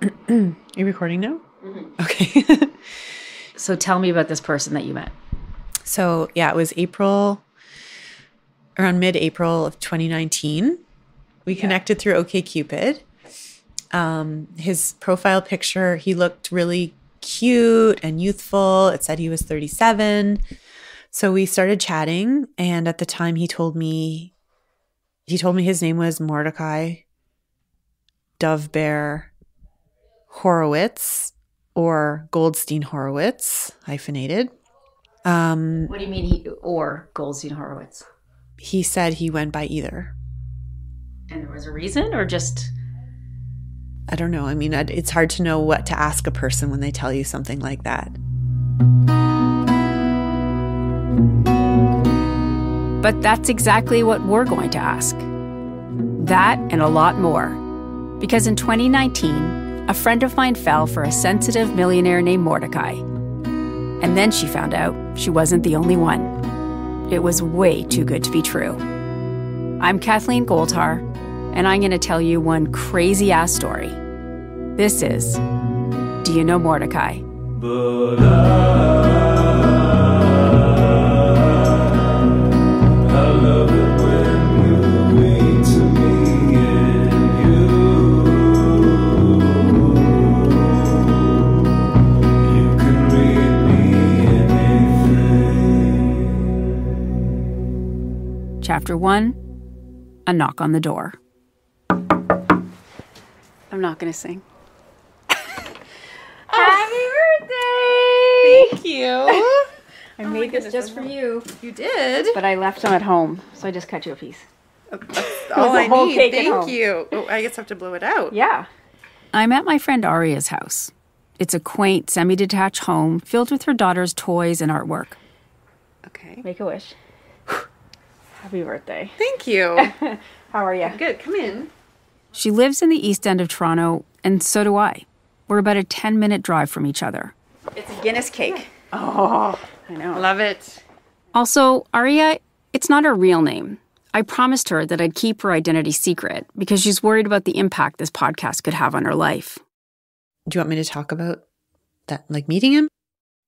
Are you recording now? Mm-hmm. Okay. So tell me about this person that you met. So, yeah, it was around mid-April of 2019. We connected through OkCupid. His profile picture, he looked really cute and youthful. It said he was 37. So we started chatting, and at the time he told me his name was Mordechai Horowitz, or Goldstein Horowitz, hyphenated. What do you mean or Goldstein Horowitz? He said he went by either. And there was a reason, or just... I don't know. I mean, it's hard to know what to ask a person when they tell you something like that. But that's exactly what we're going to ask. That and a lot more. Because in 2019, a friend of mine fell for a sensitive millionaire named Mordechai. And then she found out she wasn't the only one. It was way too good to be true. I'm Kathleen Goldhar, and I'm going to tell you one crazy-ass story. This is Do You Know Mordechai? But I love it when you mean to me and you can read me anything. Chapter 1, A Knock on the Door. I'm not going to sing. Happy birthday! Thank you. I made this just for you. You did? But I left them at home, so I just cut you a piece. That's all I whole need. cake at Thank home. you. Oh, I guess I have to blow it out. Yeah. I'm at my friend Arya's house. It's a quaint, semi-detached home filled with her daughter's toys and artwork. Okay. Make a wish. Happy birthday. Thank you. How are you? Good. Come in. She lives in the East End of Toronto, and so do I. We're about a 10-minute drive from each other. It's a Guinness cake. Oh, I know. Love it. Also, Arya, it's not her real name. I promised her that I'd keep her identity secret because she's worried about the impact this podcast could have on her life. Do you want me to talk about that, like meeting him?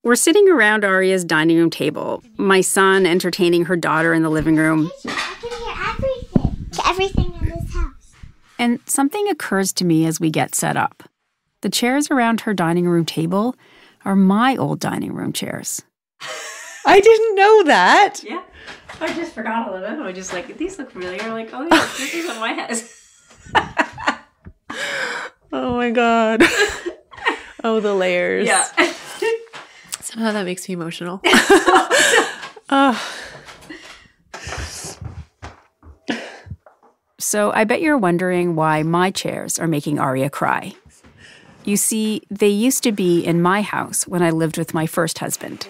We're sitting around Arya's dining room table, my son entertaining her daughter in the living room. I can hear everything. Everything in this house. And something occurs to me as we get set up. The chairs around her dining room table are my old dining room chairs. I didn't know that. Yeah. I just forgot all of them. I was just like, these look familiar. I'm like, oh, yeah, this is on my head. Oh my God. Oh, the layers. Yeah. Somehow that makes me emotional. So I bet you're wondering why my chairs are making Arya cry. You see, they used to be in my house when I lived with my first husband,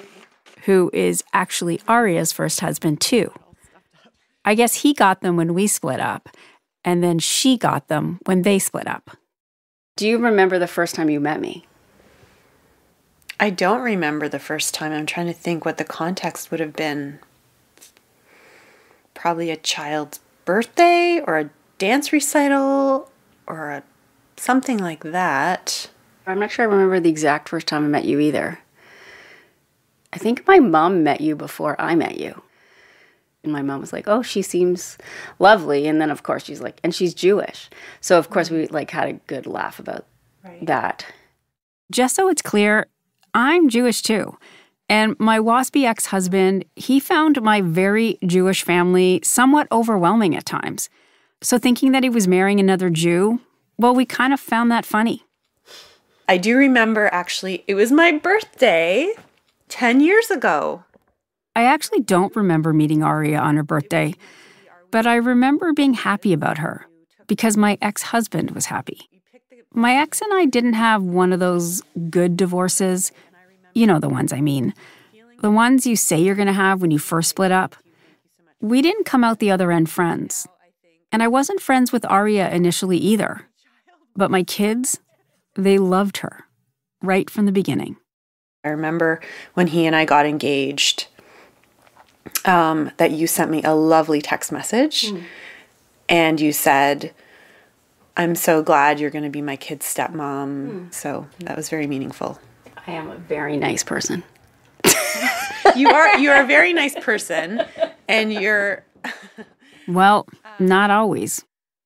who is actually Arya's first husband too. I guess he got them when we split up, and then she got them when they split up. Do you remember the first time you met me? I don't remember the first time. I'm trying to think what the context would have been. Probably a child's birthday or a dance recital or something like that. I'm not sure I remember the exact first time I met you either. I think my mom met you before I met you. And my mom was like, oh, she seems lovely. And then, of course, she's like, and she's Jewish. So, of course, we had a good laugh about that. Just so it's clear, I'm Jewish too. And my waspy ex-husband, he found my very Jewish family somewhat overwhelming at times. So thinking that he was marrying another Jew, well, we kind of found that funny. I do remember, actually, it was my birthday 10 years ago. I actually don't remember meeting Arya on her birthday, but I remember being happy about her because my ex-husband was happy. My ex and I didn't have one of those good divorces. You know the ones I mean. The ones you say you're going to have when you first split up. We didn't come out the other end friends. And I wasn't friends with Arya initially either. But my kids, they loved her right from the beginning. I remember when he and I got engaged, that you sent me a lovely text message. And you said, I'm so glad you're going to be my kid's stepmom. So that was very meaningful. I am a very nice person. You are a very nice person, and you're... Well, not always.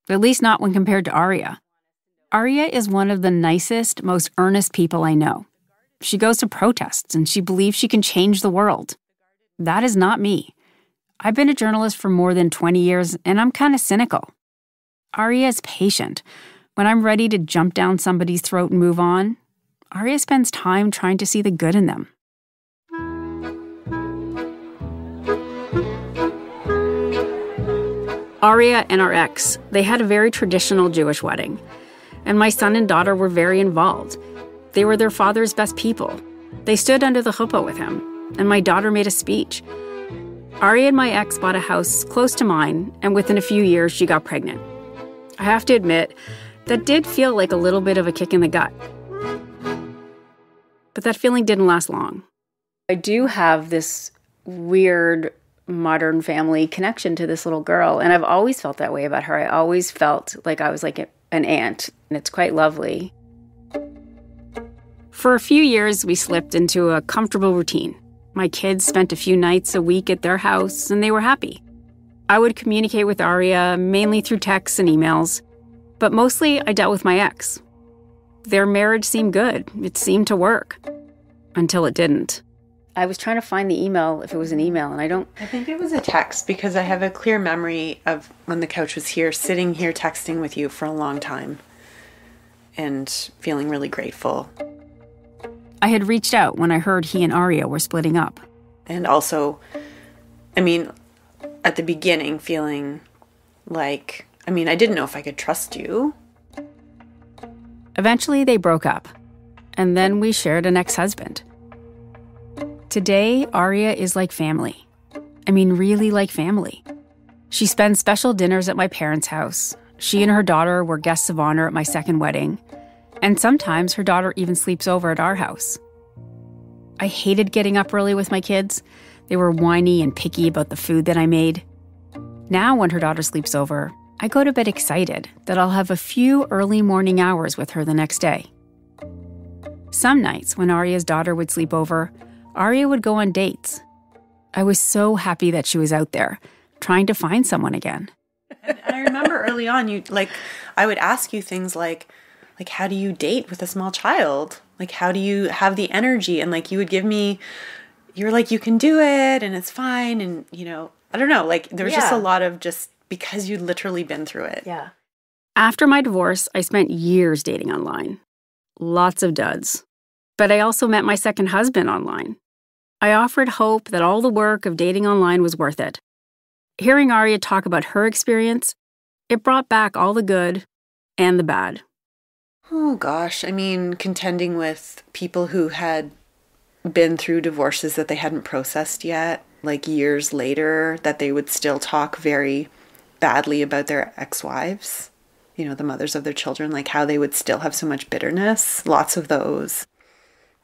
At least not when compared to Arya. Arya is one of the nicest, most earnest people I know. She goes to protests, and she believes she can change the world. That is not me. I've been a journalist for more than 20 years, and I'm kind of cynical. Arya is patient. When I'm ready to jump down somebody's throat and move on, Arya spends time trying to see the good in them. Arya and our ex, they had a very traditional Jewish wedding. And my son and daughter were very involved. They were their father's best people. They stood under the chuppah with him, and my daughter made a speech. Arya and my ex bought a house close to mine, and within a few years, she got pregnant. I have to admit, that did feel like a little bit of a kick in the gut. But that feeling didn't last long. I do have this weird modern family connection to this little girl, and I've always felt that way about her. I always felt like I was like an aunt, and it's quite lovely. For a few years, we slipped into a comfortable routine. My kids spent a few nights a week at their house, and they were happy. I would communicate with Arya mainly through texts and emails, but mostly I dealt with my ex. Their marriage seemed good. It seemed to work. Until it didn't. I was trying to find the email, if it was an email, and I think it was a text, because I have a clear memory of when the couch was here, sitting here texting with you for a long time and feeling really grateful. I had reached out when I heard he and Arya were splitting up. And also, I mean, at the beginning, feeling like, I didn't know if I could trust you. Eventually, they broke up. And then we shared an ex-husband. Today, Arya is like family. Really like family. She spends special dinners at my parents' house. She and her daughter were guests of honor at my second wedding. And sometimes her daughter even sleeps over at our house. I hated getting up early with my kids. They were whiny and picky about the food that I made. Now, when her daughter sleeps over, I go to bed excited that I'll have a few early morning hours with her the next day. Some nights, when Arya's daughter would sleep over, Arya would go on dates. I was so happy that she was out there, trying to find someone again. And I remember early on, I would ask you things like, how do you date with a small child? Like, how do you have the energy? And you would give me, you're like, you can do it and it's fine. And, I don't know, there was just a lot of because you'd literally been through it. Yeah. After my divorce, I spent years dating online. Lots of duds. But I also met my second husband online. I offered hope that all the work of dating online was worth it. Hearing Arya talk about her experience, it brought back all the good and the bad. Oh, gosh. Contending with people who had been through divorces that they hadn't processed yet, years later, that they would still talk very badly about their ex-wives, the mothers of their children, how they would still have so much bitterness, lots of those.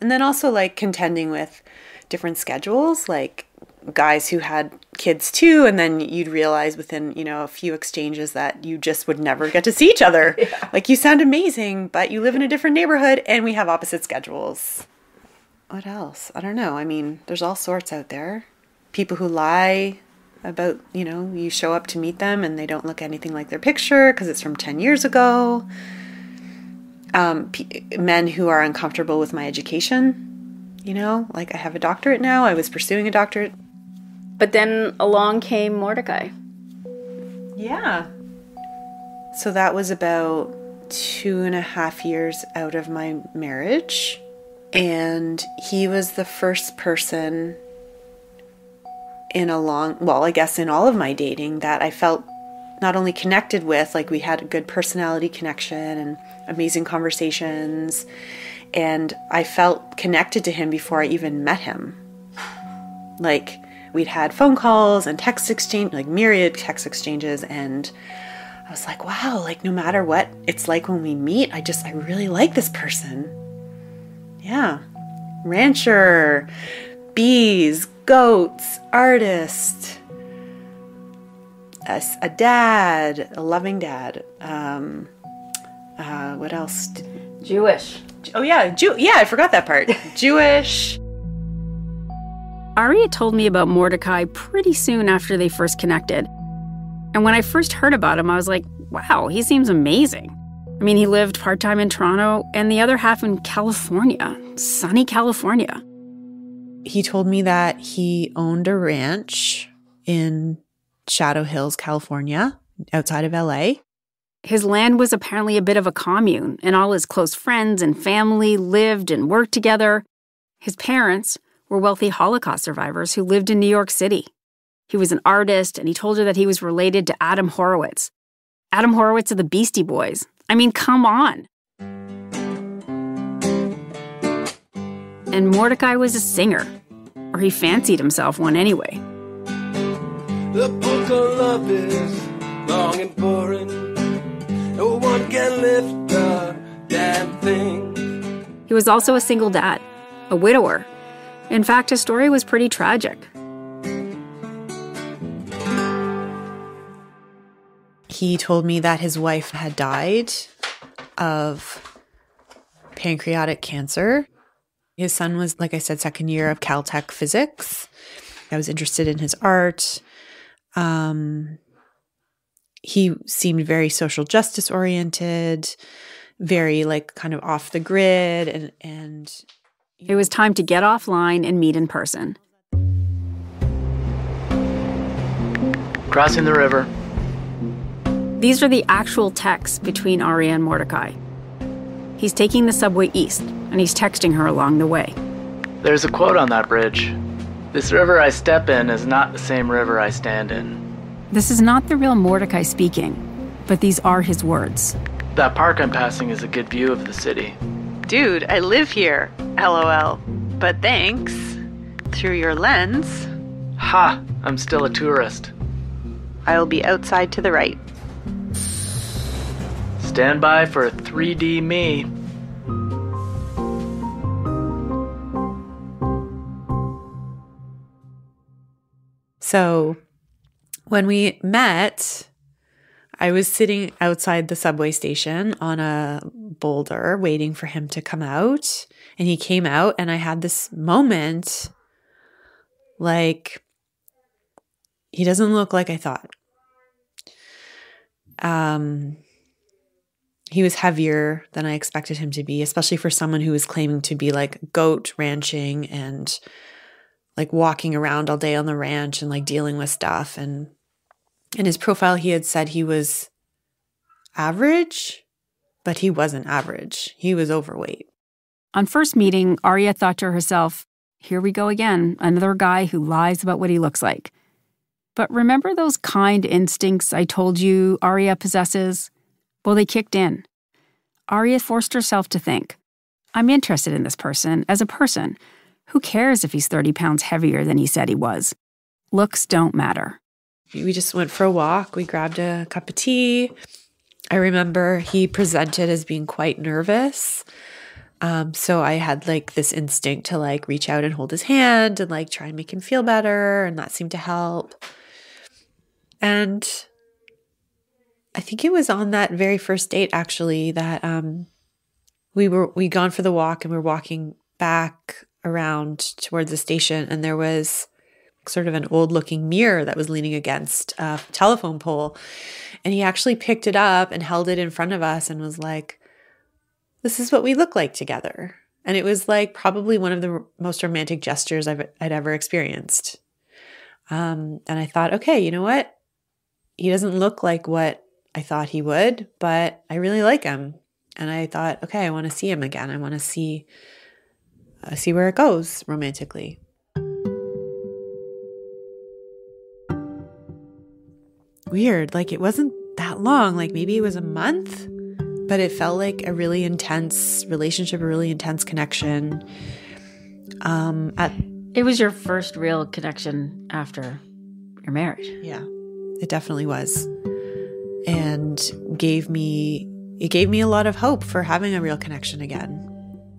And then also contending with different schedules, guys who had kids too, and then you'd realize within, a few exchanges that you just would never get to see each other. Yeah. You sound amazing, but you live in a different neighborhood and we have opposite schedules. What else? I don't know. There's all sorts out there. People who lie about, you show up to meet them and they don't look anything like their picture because it's from 10 years ago. Men who are uncomfortable with my education. I have a doctorate now. I was pursuing a doctorate. But then along came Mordechai. Yeah. So that was about 2.5 years out of my marriage. And he was the first person in in all of my dating that I felt not only connected with, we had a good personality connection and amazing conversations. And I felt connected to him before I even met him. We'd had phone calls and text exchange, myriad text exchanges. And I was like, wow, no matter what it's like when we meet, I really like this person. Yeah. Rancher, bees, goats, artist, a dad, a loving dad. What else? Jewish. Oh, yeah. I forgot that part. Jewish. Arya told me about Mordechai pretty soon after they first connected. And when I first heard about him, I was like, wow, he seems amazing. I mean, he lived part-time in Toronto and the other half in California, sunny California. He told me that he owned a ranch in Shadow Hills, California, outside of LA. His land was apparently a bit of a commune, and all his close friends and family lived and worked together. His parents were wealthy Holocaust survivors who lived in New York City. He was an artist, and he told her that he was related to Adam Horowitz. Adam Horowitz of the Beastie Boys. I mean, come on. And Mordechai was a singer, or he fancied himself one anyway. The book of love is long and boring. No one can lift a damn thing. He was also a single dad, a widower. In fact, his story was pretty tragic. He told me that his wife had died of pancreatic cancer. His son was, like I said, second year of Caltech physics. I was interested in his art. He seemed very social justice oriented, very like kind of off the grid. And It was time to get offline and meet in person. Crossing the river. These are the actual texts between Arya and Mordechai. He's taking the subway east, and he's texting her along the way. There's a quote on that bridge. This river I step in is not the same river I stand in. This is not the real Mordechai speaking, but these are his words. That park I'm passing is a good view of the city. dude, I live here, LOL. But thanks. Through your lens, Ha! I'm still a tourist. I'll be outside to the right. Stand by for 3D me. So when we met, I was sitting outside the subway station on a boulder waiting for him to come out. And he came out and I had this moment like, he doesn't look like I thought. He was heavier than I expected him to be, especially for someone who was claiming to be like goat ranching and like walking around all day on the ranch and like dealing with stuff. And in his profile, he had said he was average, but he wasn't average. He was overweight. On first meeting, Arya thought to herself, here we go again, another guy who lies about what he looks like. But remember those kind instincts I told you Arya possesses? Well, they kicked in. Arya forced herself to think, I'm interested in this person as a person. Who cares if he's 30 pounds heavier than he said he was? Looks don't matter. We just went for a walk. We grabbed a cup of tea. I remember he presented as being quite nervous. So I had like this instinct to like reach out and hold his hand and like try and make him feel better. And that seemed to help. And I think it was on that very first date actually that we'd gone for the walk and we were walking back around towards the station, and there was sort of an old looking mirror that was leaning against a telephone pole. And he actually picked it up and held it in front of us and was like, this is what we look like together. And it was like probably one of the most romantic gestures I'd ever experienced. And I thought, okay, you know what? He doesn't look like what I thought he would, but I really like him. And I thought, okay, I want to see him again. I want to see where it goes romantically. Weird. Like it wasn't that long. Like maybe it was a month, but it felt like a really intense relationship, a really intense connection. It was your first real connection after your marriage. Yeah, it definitely was. And it gave me a lot of hope for having a real connection again.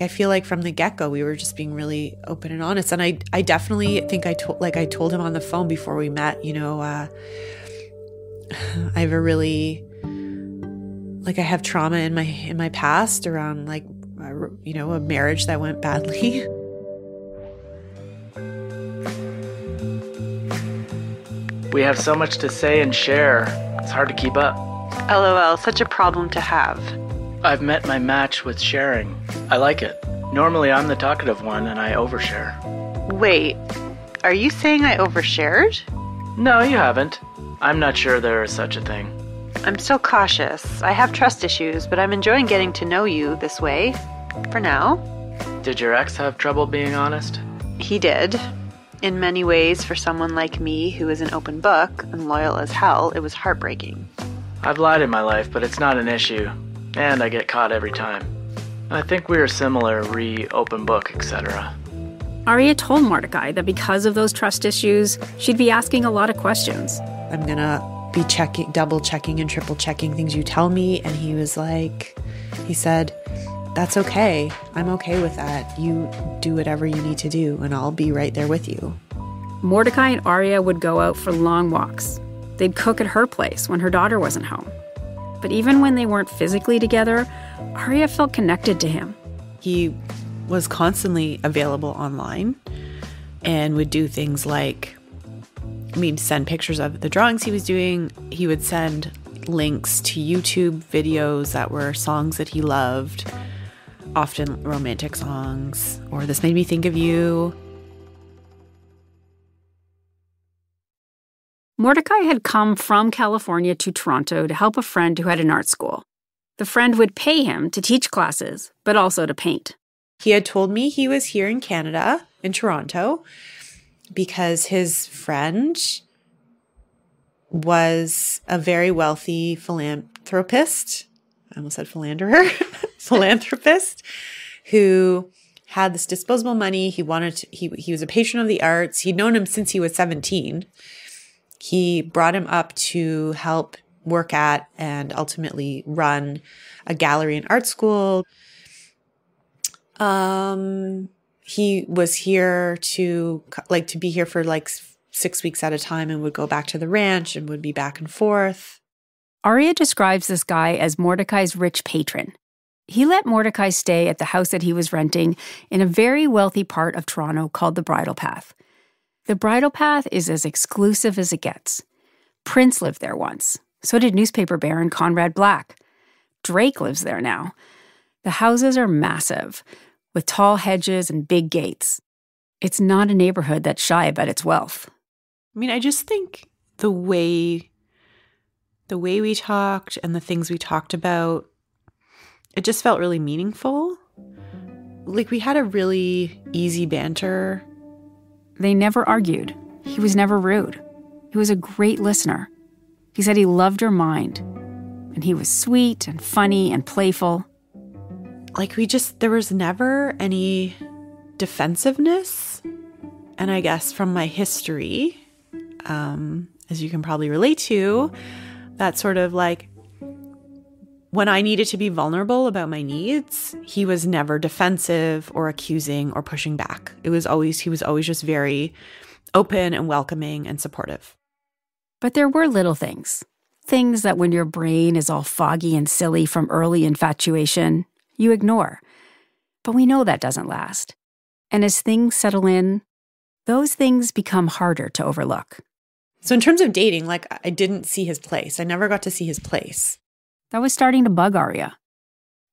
I feel like from the get-go, we were just being really open and honest. And I definitely think I told him on the phone before we met, I have a really like I have trauma in my past around like, a marriage that went badly. We have so much to say and share. It's hard to keep up. LOL, such a problem to have. I've met my match with sharing. I like it. Normally I'm the talkative one and I overshare. Wait, are you saying I overshared? No, you haven't. I'm not sure there is such a thing. I'm still cautious. I have trust issues, but I'm enjoying getting to know you this way. For now. Did your ex have trouble being honest? He did. In many ways, for someone like me who is an open book and loyal as hell, it was heartbreaking. I've lied in my life, but it's not an issue. And I get caught every time. I think we are similar, open book, etc. Arya told Mordechai that because of those trust issues, she'd be asking a lot of questions. I'm gonna be double checking and triple checking things you tell me. And he said, that's okay. I'm okay with that. You do whatever you need to do, and I'll be right there with you. Mordechai and Arya would go out for long walks. They'd cook at her place when her daughter wasn't home. But even when they weren't physically together, Arya felt connected to him. He was constantly available online and would do things like, send pictures of the drawings he was doing. He would send links to YouTube videos that were songs that he loved, often romantic songs, or This Made Me Think of You. Mordechai had come from California to Toronto to help a friend who had an art school. The friend would pay him to teach classes, but also to paint. He had told me he was here in Canada, in Toronto, because his friend was a very wealthy philanthropist. I almost said philanderer. Philanthropist who had this disposable money. He was a patron of the arts. He'd known him since he was 17. He brought him up to help work at and ultimately run a gallery and art school. He was here to be here for like 6 weeks at a time and would go back to the ranch and would be back and forth. Arya describes this guy as Mordechai's rich patron. He let Mordechai stay at the house that he was renting in a very wealthy part of Toronto called the Bridle Path. The Bridle Path is as exclusive as it gets. Prince lived there once. So did newspaper baron Conrad Black. Drake lives there now. The houses are massive, with tall hedges and big gates. It's not a neighborhood that's shy about its wealth. I just think the way we talked and the things we talked about, it just felt really meaningful. Like we had a really easy banter. They never argued. He was never rude. He was a great listener. He said he loved her mind. And he was sweet and funny and playful. There was never any defensiveness. And I guess from my history, as you can probably relate to, that sort of like when I needed to be vulnerable about my needs, he was never defensive or accusing or pushing back. He was always just very open and welcoming and supportive. But there were little things. Things that when your brain is all foggy and silly from early infatuation, you ignore. But we know that doesn't last. And as things settle in, those things become harder to overlook. So in terms of dating, I didn't see his place. I never got to see his place. That was starting to bug Arya.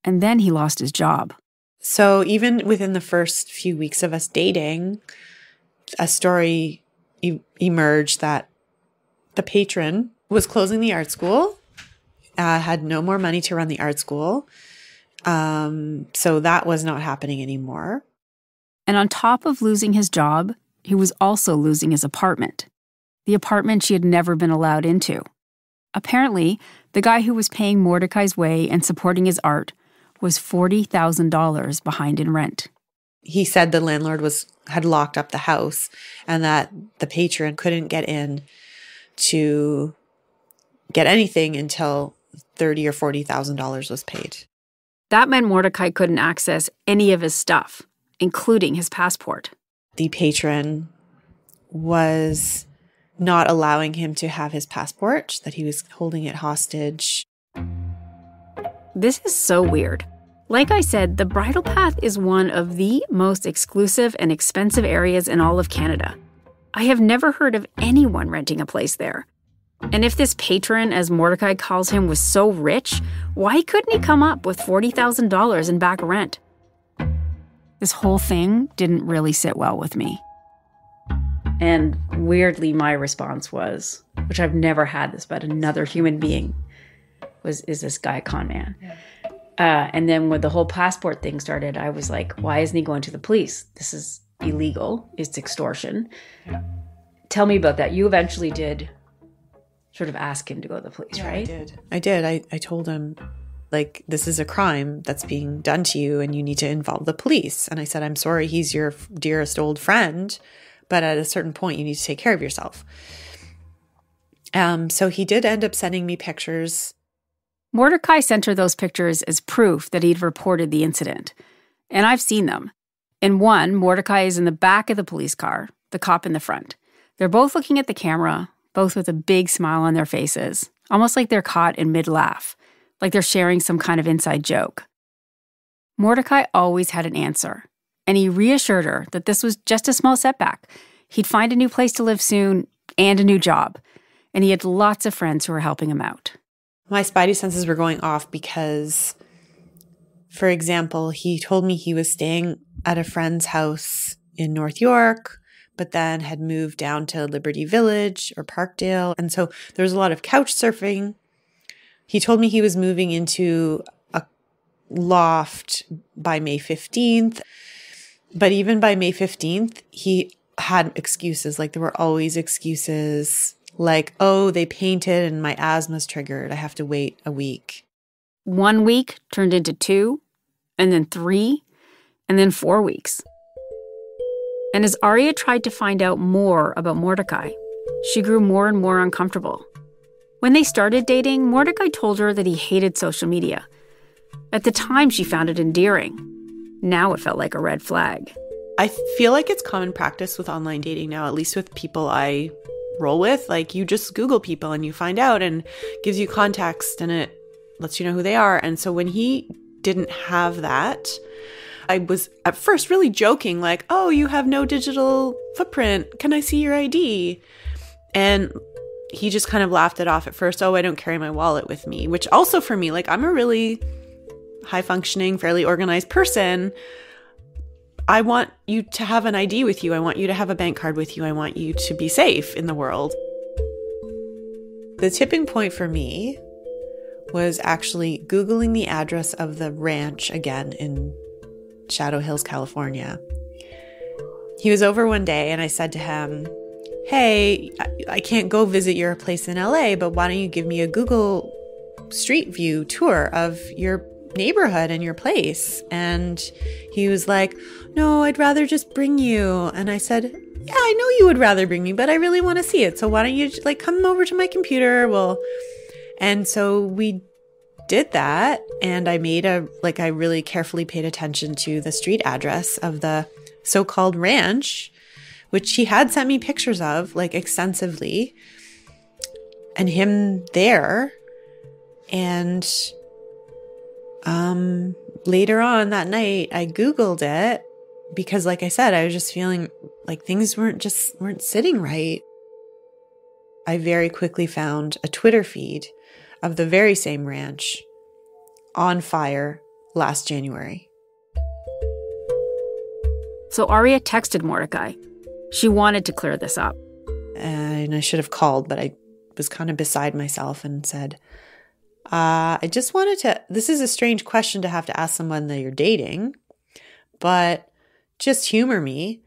And then he lost his job. So even within the first few weeks of us dating, a story emerged that the patron was closing the art school, had no more money to run the art school. So that was not happening anymore. And on top of losing his job, he was also losing his apartment. The apartment she had never been allowed into. Apparently, the guy who was paying Mordechai's way and supporting his art was $40,000 behind in rent. He said the landlord had locked up the house and that the patron couldn't get in to get anything until $30,000 or $40,000 was paid. That meant Mordechai couldn't access any of his stuff, including his passport. The patron was not allowing him to have his passport, that he was holding it hostage. This is so weird. Like I said, the bridle path is one of the most exclusive and expensive areas in all of Canada. I have never heard of anyone renting a place there. And if this patron, as Mordechai calls him, was so rich, why couldn't he come up with $40,000 in back rent? This whole thing didn't really sit well with me. And weirdly, my response was, which I've never had this about another human being, is this guy a con man? Yeah. And then when the whole passport thing started, I was like, why isn't he going to the police? This is illegal. It's extortion. Yeah. Tell me about that. You eventually did sort of ask him to go to the police, yeah, right? I did. I told him, like, this is a crime that's being done to you and you need to involve the police. And I said, I'm sorry, he's your dearest old friend, but at a certain point you need to take care of yourself. So he did end up sending me pictures. Mordechai sent her those pictures as proof that he'd reported the incident. And I've seen them. In one, Mordechai is in the back of the police car, the cop in the front. They're both looking at the camera, both with a big smile on their faces, almost like they're caught in mid-laugh, like they're sharing some kind of inside joke. Mordechai always had an answer, and he reassured her that this was just a small setback. He'd find a new place to live soon and a new job, and he had lots of friends who were helping him out. My spidey senses were going off because, for example, he told me he was staying at a friend's house in North York, but then had moved down to Liberty Village or Parkdale. And so there was a lot of couch surfing. He told me he was moving into a loft by May 15th. But even by May 15th, he had excuses. Like, there were always excuses. Like, oh, they painted and my asthma's triggered. I have to wait a week. 1 week turned into 2, and then 3, and then 4 weeks. And as Arya tried to find out more about Mordechai, she grew more and more uncomfortable. When they started dating, Mordechai told her that he hated social media. At the time, she found it endearing. Now it felt like a red flag. I feel like it's common practice with online dating now, at least with people I roll with. Like, you just Google people and you find out and gives you context and it lets you know who they are. And so when he didn't have that, I was at first really joking, like, oh, you have no digital footprint. Can I see your ID? And he just kind of laughed it off at first. Oh, I don't carry my wallet with me, which also for me, like, I'm a really high functioning, fairly organized person. I want you to have an ID with you. I want you to have a bank card with you. I want you to be safe in the world. The tipping point for me was actually Googling the address of the ranch again in Shadow Hills, California. He was over one day and I said to him, hey, I can't go visit your place in LA, but why don't you give me a Google Street View tour of your neighborhood and your place? And he was like, no, I'd rather just bring you. And I said, yeah, I know you would rather bring me, but I really want to see it. So why don't you like come over to my computer? And so we did that. And I I really carefully paid attention to the street address of the so-called ranch, which he had sent me pictures of, like, extensively, and him there. And later on that night, I Googled it because, like I said, I was just feeling like things weren't sitting right. I very quickly found a Twitter feed of the very same ranch on fire last January. So Arya texted Mordechai. She wanted to clear this up. And I should have called, but I was kind of beside myself and said, I just wanted to, this is a strange question to have to ask someone that you're dating, but just humor me.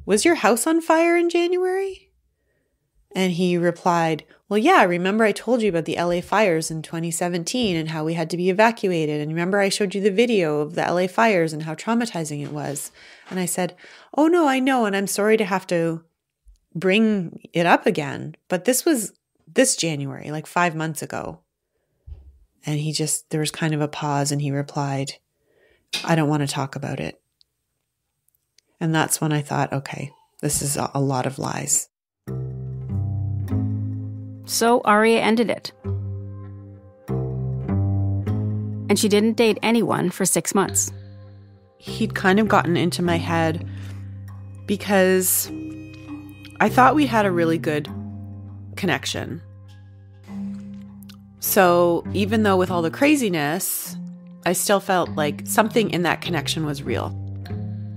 Was your house on fire in January? And he replied, well, yeah, remember I told you about the LA fires in 2017 and how we had to be evacuated. And remember I showed you the video of the LA fires and how traumatizing it was. And I said, oh, no, I know. And I'm sorry to have to bring it up again. But this was this January, like 5 months ago. And there was kind of a pause and he replied, I don't want to talk about it. And that's when I thought, okay, this is a lot of lies. So Arya ended it. And she didn't date anyone for 6 months. He'd kind of gotten into my head because I thought we had a really good connection. So even though with all the craziness, I still felt like something in that connection was real.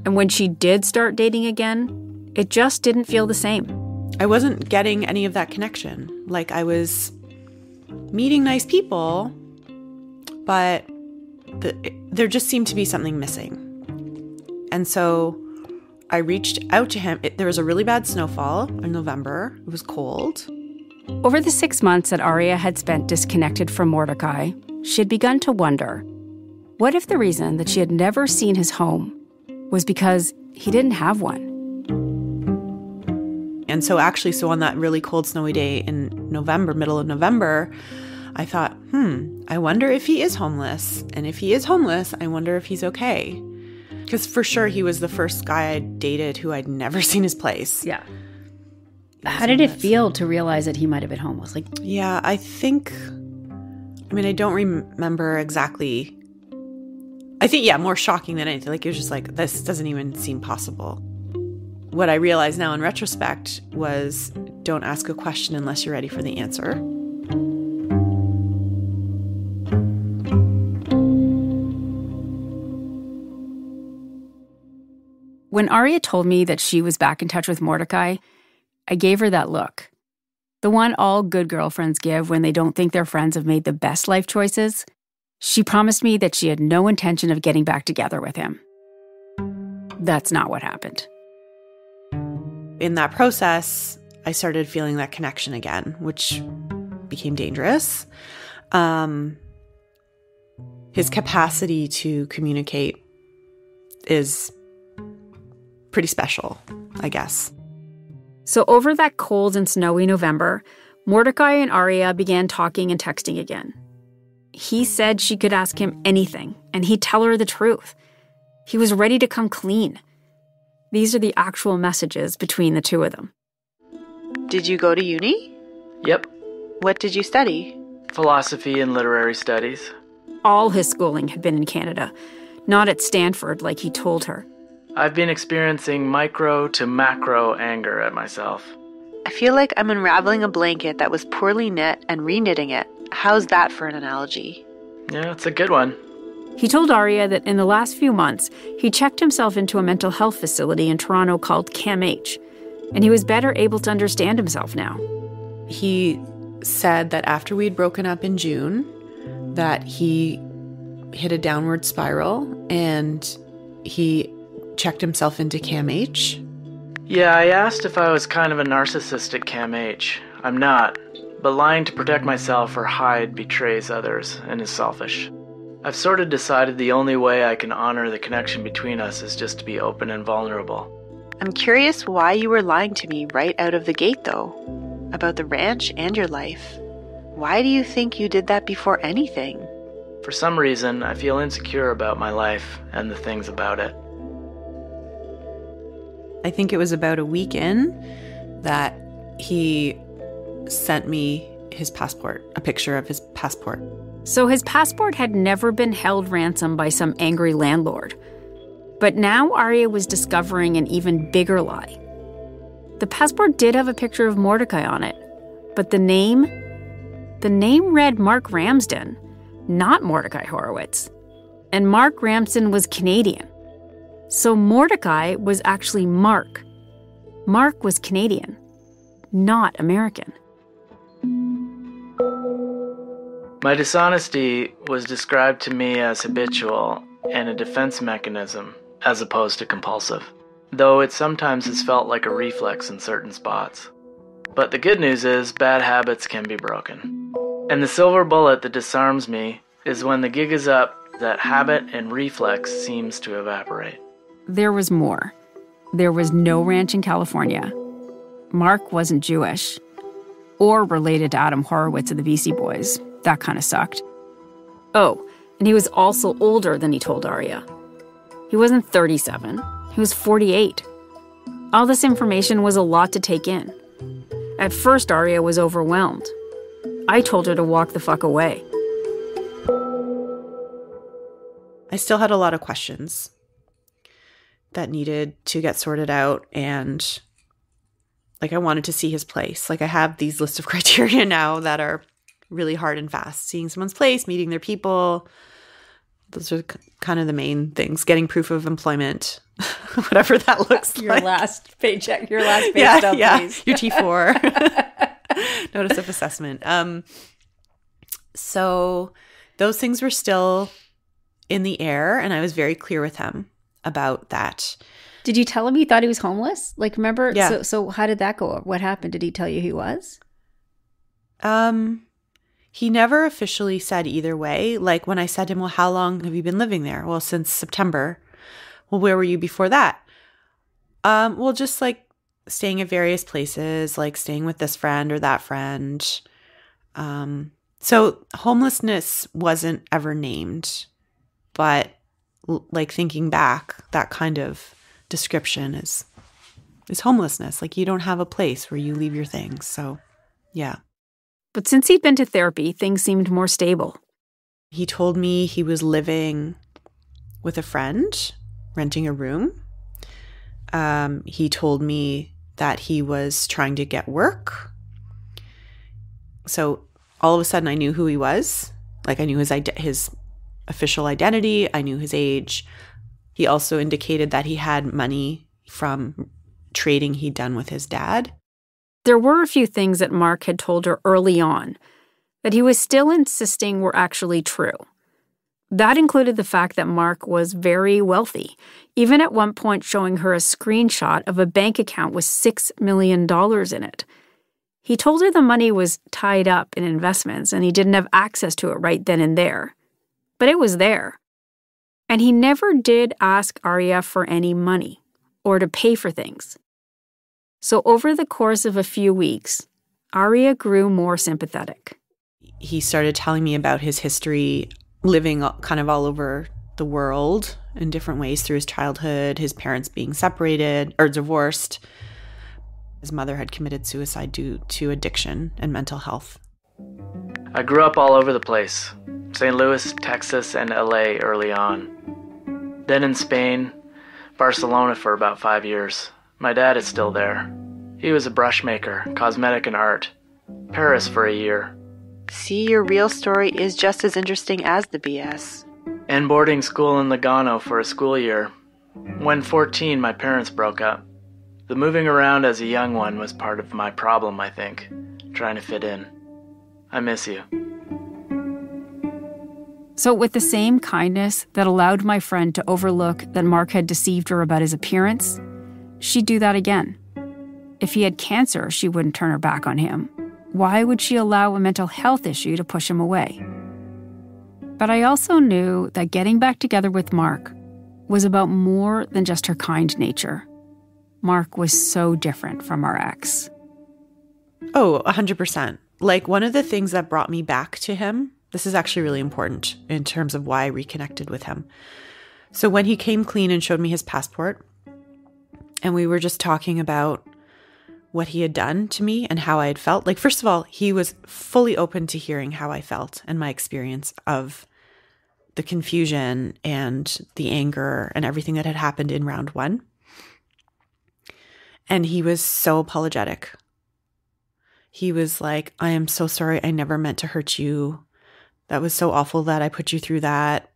And when she did start dating again, it just didn't feel the same. I wasn't getting any of that connection. Like, I was meeting nice people, but there just seemed to be something missing. And so I reached out to him. There was a really bad snowfall in November. It was cold. Over the 6 months that Arya had spent disconnected from Mordechai, she had begun to wonder, what if the reason that she had never seen his home was because he didn't have one? And so on that really cold, snowy day in November, middle of November, I thought, I wonder if he is homeless. And if he is homeless, I wonder if he's okay. Because for sure, he was the first guy I dated who I'd never seen his place. Yeah. How did it feel to realize that he might have been homeless? Yeah, I don't remember exactly. I think, more shocking than anything. Like, it was just like, this doesn't even seem possible. What I realize now in retrospect was, don't ask a question unless you're ready for the answer. When Arya told me that she was back in touch with Mordechai, I gave her that look. The one all good girlfriends give when they don't think their friends have made the best life choices. She promised me that she had no intention of getting back together with him. That's not what happened. In that process, I started feeling that connection again, which became dangerous. His capacity to communicate is pretty special, I guess. So over that cold and snowy November, Mordechai and Arya began talking and texting again. He said she could ask him anything, and he'd tell her the truth. He was ready to come clean. These are the actual messages between the two of them. Did you go to uni? Yep. What did you study? Philosophy and literary studies. All his schooling had been in Canada, not at Stanford like he told her. I've been experiencing micro to macro anger at myself. I feel like I'm unraveling a blanket that was poorly knit and reknitting it. How's that for an analogy? Yeah, it's a good one. He told Arya that in the last few months, he checked himself into a mental health facility in Toronto called CAMH, and he was better able to understand himself now. He said that after we'd broken up in June, that he hit a downward spiral and he checked himself into CAMH. Yeah, I asked if I was kind of a narcissistic CAMH. I'm not, but lying to protect myself or hide betrays others and is selfish. I've sort of decided the only way I can honor the connection between us is just to be open and vulnerable. I'm curious why you were lying to me right out of the gate, though, about the ranch and your life. Why do you think you did that before anything? For some reason, I feel insecure about my life and the things about it. I think it was about a week in that he sent me his passport, a picture of his passport. So his passport had never been held ransom by some angry landlord. But now Arya was discovering an even bigger lie. The passport did have a picture of Mordechai on it, but the name read Mark Ramsden, not Mordechai Horowitz. And Mark Ramsden was Canadian. So Mordechai was actually Mark. Mark was Canadian, not American. My dishonesty was described to me as habitual and a defense mechanism, as opposed to compulsive, though it sometimes has felt like a reflex in certain spots. But the good news is bad habits can be broken. And the silver bullet that disarms me is when the gig is up, that habit and reflex seems to evaporate. There was more. There was no ranch in California. Mark wasn't Jewish or related to Adam Horowitz of the BC Boys. That kind of sucked. Oh, and he was also older than he told Arya. He wasn't 37. He was 48. All this information was a lot to take in. At first, Arya was overwhelmed. I told her to walk the fuck away. I still had a lot of questions that needed to get sorted out. And like, I wanted to see his place. Like, I have these lists of criteria now that are really hard and fast. Seeing someone's place, meeting their people. Those are kind of the main things. Getting proof of employment, whatever that looks like. Your last paycheck, your last pay Yeah, stub, yeah. please. Your T4. Notice of assessment. So those things were still in the air, and I was very clear with him about that. Did you tell him you thought he was homeless? Like, remember? Yeah. So how did that go? What happened? Did he tell you he was? He never officially said either way. Like, when I said to him, well, how long have you been living there? Well, since September. Well, where were you before that? Well, just like staying at various places, like staying with this friend or that friend. So homelessness wasn't ever named, but like, thinking back, that kind of description is homelessness. Like, you don't have a place where you leave your things. So, yeah. But since he'd been to therapy, things seemed more stable. He told me he was living with a friend, renting a room. He told me that he was trying to get work. So all of a sudden I knew who he was. Like, I knew his official identity. I knew his age. He also indicated that he had money from trading he'd done with his dad. There were a few things that Mark had told her early on that he was still insisting were actually true. That included the fact that Mark was very wealthy, even at one point showing her a screenshot of a bank account with $6 million in it. He told her the money was tied up in investments and he didn't have access to it right then and there. But it was there. And he never did ask Arya for any money or to pay for things. So over the course of a few weeks, Arya grew more sympathetic. He started telling me about his history, living kind of all over the world in different ways through his childhood, his parents being separated or divorced. His mother had committed suicide due to addiction and mental health. I grew up all over the place. St. Louis, Texas, and LA early on. Then in Spain, Barcelona for about 5 years. My dad is still there. He was a brush maker, cosmetic and art. Paris for a year. See, your real story is just as interesting as the BS. And boarding school in Lugano for a school year. When 14, my parents broke up. The moving around as a young one was part of my problem, I think. Trying to fit in. I miss you. So with the same kindness that allowed my friend to overlook that Mark had deceived her about his appearance, she'd do that again. If he had cancer, she wouldn't turn her back on him. Why would she allow a mental health issue to push him away? But I also knew that getting back together with Mark was about more than just her kind nature. Mark was so different from our ex. Oh, 100%. Like, one of the things that brought me back to him, this is actually really important in terms of why I reconnected with him. So when he came clean and showed me his passport, and we were just talking about what he had done to me and how I had felt. Like, first of all, he was fully open to hearing how I felt and my experience of the confusion and the anger and everything that had happened in round one. And he was so apologetic. He was like, I am so sorry. I never meant to hurt you. That was so awful that I put you through that.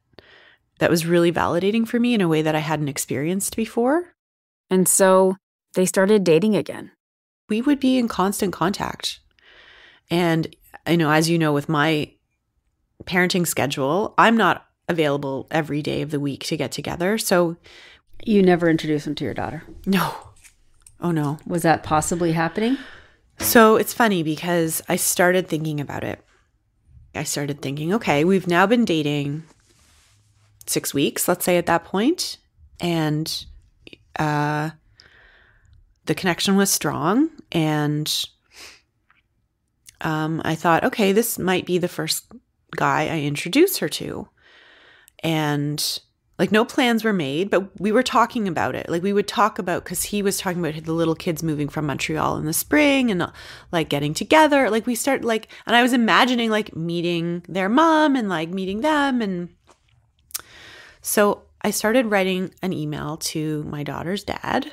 That was really validating for me in a way that I hadn't experienced before. And so they started dating again. We would be in constant contact. And, as you know, with my parenting schedule, I'm not available every day of the week to get together. So You never introduced him to your daughter? no. Oh, no. Was that possibly happening? So it's funny because I started thinking about it. I started thinking, okay, we've now been dating 6 weeks, let's say at that point. And the connection was strong. And I thought, okay, this might be the first guy I introduce her to. And like, no plans were made, but we were talking about it. Like, we would talk about, because he was talking about the little kids moving from Montreal in the spring and like getting together. Like, we start like, and I was imagining like meeting their mom and like meeting them. And So I started writing an email to my daughter's dad,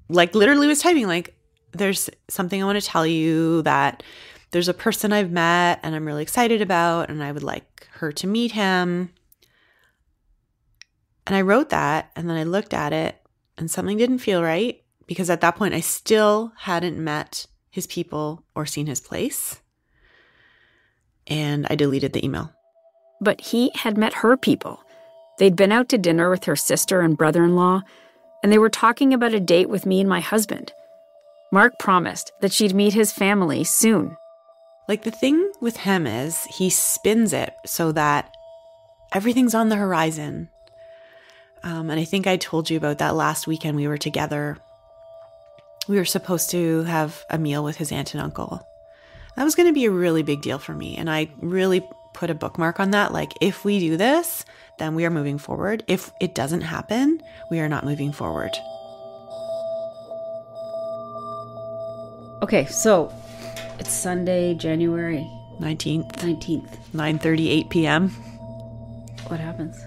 like literally was typing like, there's something I want to tell you, that there's a person I've met and I'm really excited about, and I would like her to meet him. And I wrote that, and then I looked at it and something didn't feel right, because at that point I still hadn't met his people or seen his place. And I deleted the email. But he had met her people. They'd been out to dinner with her sister and brother-in-law, and they were talking about a date with me and my husband. Mark promised that she'd meet his family soon. Like, the thing with him is he spins it so that everything's on the horizon. And I think I told you about that last weekend we were together. We were supposed to have a meal with his aunt and uncle. That was going to be a really big deal for me. And I really put a bookmark on that. Like, if we do this, then we are moving forward. If it doesn't happen, we are not moving forward. Okay, so it's Sunday, January 19th, 9:38 p.m. What happens?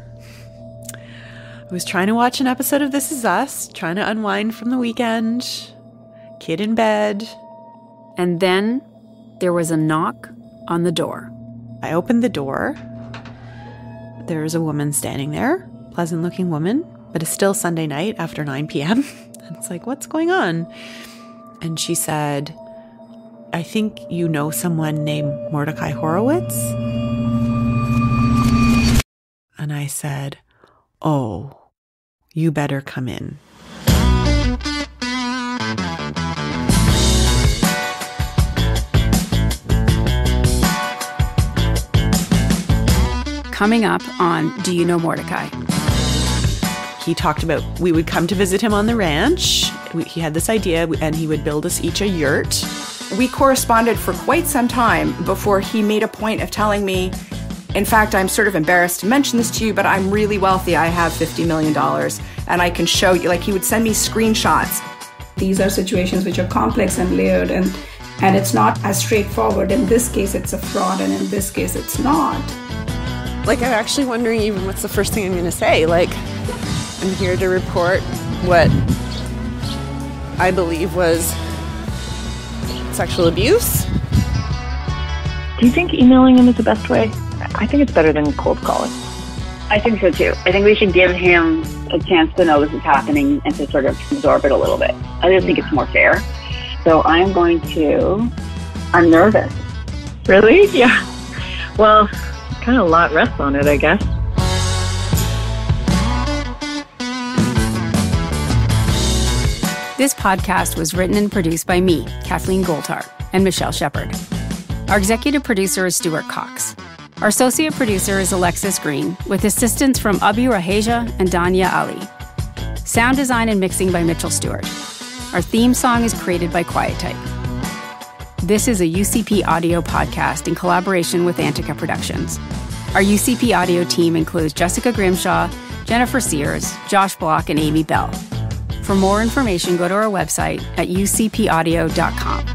I was trying to watch an episode of This Is Us, trying to unwind from the weekend, kid in bed. And then there was a knock on the door. I opened the door. There's a woman standing there, pleasant-looking woman, but it's still Sunday night after 9 p.m. And it's like, what's going on? And she said, I think you know someone named Mordechai Horowitz? And I said, oh, you better come in. Coming up on Do You Know Mordechai? He talked about we would come to visit him on the ranch. He had this idea, and he would build us each a yurt. We corresponded for quite some time before he made a point of telling me, in fact, I'm sort of embarrassed to mention this to you, but I'm really wealthy. I have $50 million, and I can show you. Like, he would send me screenshots. These are situations which are complex and layered, and it's not as straightforward. In this case, it's a fraud, and in this case, it's not. Like, I'm actually wondering even what's the first thing I'm going to say. Like, I'm here to report what I believe was sexual abuse. Do you think emailing him is the best way? I think it's better than cold calling. I think so too. I think we should give him a chance to know this is happening and to sort of absorb it a little bit. I just think it's more fair. So I'm nervous. Really? Yeah. Well, kind of a lot rests on it, I guess. This podcast was written and produced by me, Kathleen Goldhar, and Michelle Shepard. Our executive producer is Stuart Cox. Our associate producer is Alexis Green, with assistance from Abi Raheja and Danya Ali. Sound design and mixing by Mitchell Stewart. Our theme song is created by Quiet Type. This is a UCP audio podcast in collaboration with Antica Productions. Our UCP audio team includes Jessica Grimshaw, Jennifer Sears, Josh Block, and Amy Bell. For more information, go to our website at ucpaudio.com.